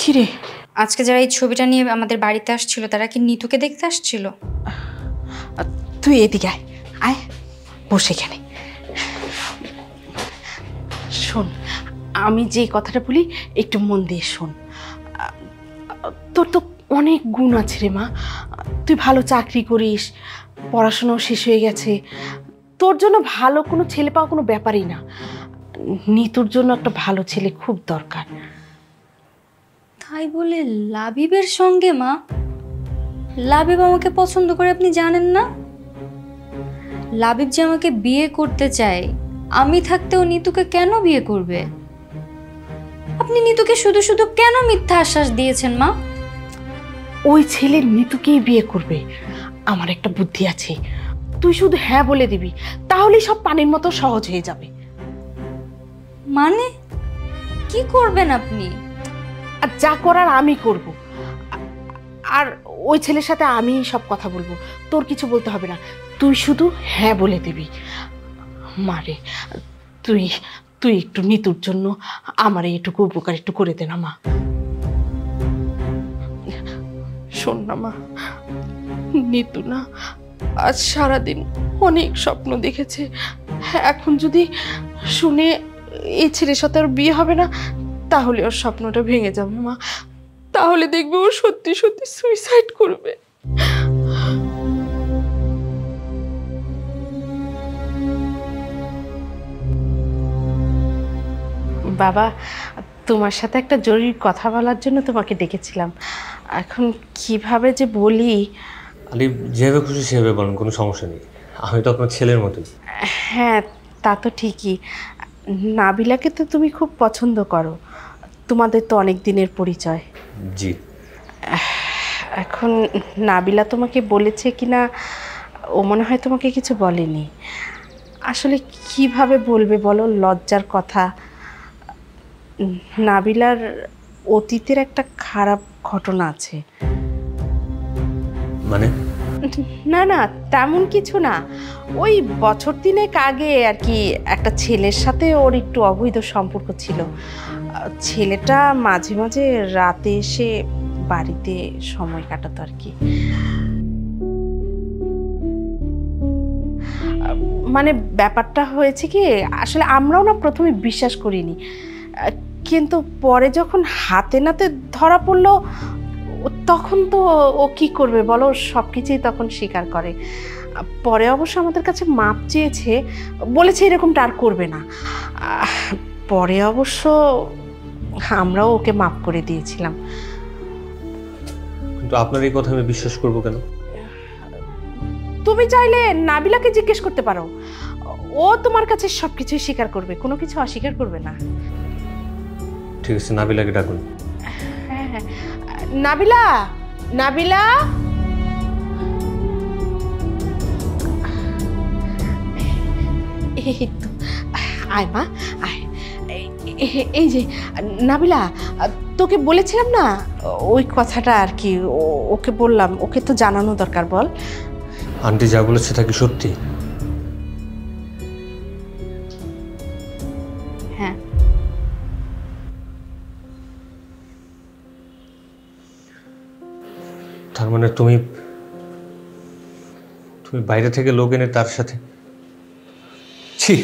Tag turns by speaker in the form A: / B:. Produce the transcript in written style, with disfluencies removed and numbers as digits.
A: কিরে,
B: আজকে যারা এই ছবিটা নিয়ে আমাদের বাড়িতে আসছিল তারা কি নিতুকে দেখতে আসছিল?
A: তুই এদিকে আয়, আয় বসে এখানে শোন। আমি যে কথাটা বলি একটু মন দিয়ে শোন। তোর তো অনেক গুণ আছে রে মা। তুই ভালো চাকরি করিস, পড়াশোনাও শেষ হয়ে গেছে, তোর জন্য ভালো কোনো ছেলে পাওয়া কোনো ব্যাপারই না। নিতুর জন্য একটা ভালো ছেলে খুব দরকার।
B: তাই বলে লাবিবের সঙ্গে? মা, লাবিব আমাকে পছন্দ করে আপনি জানেন না? লাবিব যে আমাকে বিয়ে করতে চায়, আমি থাকতেও নিতুকে কেন বিয়ে করবে? আপনি নিতুকে শুধু শুধু কেন মিথ্যা আশ্বাস দিয়েছেন মা?
A: ওই ছেলে নিতুকেই বিয়ে করবে। আমার একটা বুদ্ধি আছে, তুই শুধু হ্যাঁ বলে দিবি, তাহলেই সব পানির মতো সহজ হয়ে যাবে।
B: মানে কি করবেন আপনি?
A: আর যা করার আমি করব, আর ওই ছেলের সাথে আমি সব কথা বলবো, তোর কিছু বলতে হবে না, তুই শুধু হ্যাঁ বলে দিবি। মারে, তুই তুই একটু নিতুর জন্য আমার এইটুকু উপকার একটু করে দে না মা। শোন না মা, নিতু না আজ সারাদিন অনেক স্বপ্ন দেখেছে। এখন যদি শুনে এই ছেলের সাথে আর বিয়ে হবে না, তাহলে ওর স্বপ্নটা ভেঙে যাবে মা। তাহলে দেখবে ও সত্যি সত্যি সুইসাইড করবে। বাবা, তোমার সাথে একটা জরুরি কথা বলার জন্য তোমাকে ডেকেছিলাম। এখন কিভাবে যে বলি।
C: আলিফ, যেভাবে খুশি সেভাবে বলেন, কোনো সমস্যা নেই। আমি তো আপনার ছেলের মতোই।
A: হ্যাঁ, তা তো ঠিকই। নাবিলাকে তো তুমি খুব পছন্দ করো, তোমাদের তো অনেক দিনের পরিচয়।
C: জি।
A: এখন নাবিলা তোমাকে বলেছে কিনা, ও মনে হয় তোমাকে কিছু বলেনি। আসলে কিভাবে বলবে বলো, লজ্জার কথা। নাবিলার অতীতের একটা খারাপ ঘটনা আছে।
C: মানে?
A: না না, তেমন কিছু না। ওই বছর তিনেক আগে আর কি একটা ছেলের সাথে ওর একটু অবৈধ সম্পর্ক ছিল। ছেলেটা মাঝে মাঝে রাতে এসে বাড়িতে সময় কাটাতো আর কি। মানে ব্যাপারটা হয়েছে কি, আসলে আমরাও না প্রথমে বিশ্বাস করিনি, কিন্তু পরে যখন হাতে নাতে ধরা পড়লো, তখন তো ও কি করবে বলো, সব কিছুই তখন স্বীকার করে। পরে অবশ্য আমাদের কাছে মাপ চেয়েছে, বলেছে এরকমটা আর করবে না। পরে অবশ্য আমরাও ওকে মাপ করে দিয়েছিলাম।
C: কিন্তু আপনার এই কথা আমি বিশ্বাস করবো কেন?
A: তুমি চাইলে নাবিলাকে জিজ্ঞেস করতে পারো, ও তোমার কাছে সবকিছুই স্বীকার করবে, কোনো কিছু অস্বীকার করবে না।
C: ঠিক আছে, নাবিলাকে ডাকুন।
A: হ্যাঁ হ্যাঁ, নাবিলা, নাবিলা। এই তো, আয় মা আয়। এই যে নাবিলা, তোকে বলেছিলাম না ওই কথাটা আর কি, ওকে বললাম, ওকে তো জানানো দরকার। বল।
C: আন্টি যা বলেছে তা কি সত্যি?
A: হ্যাঁ।
C: তার মানে তুমি বাইরে থেকে লোক এনে তার সাথে? ছি।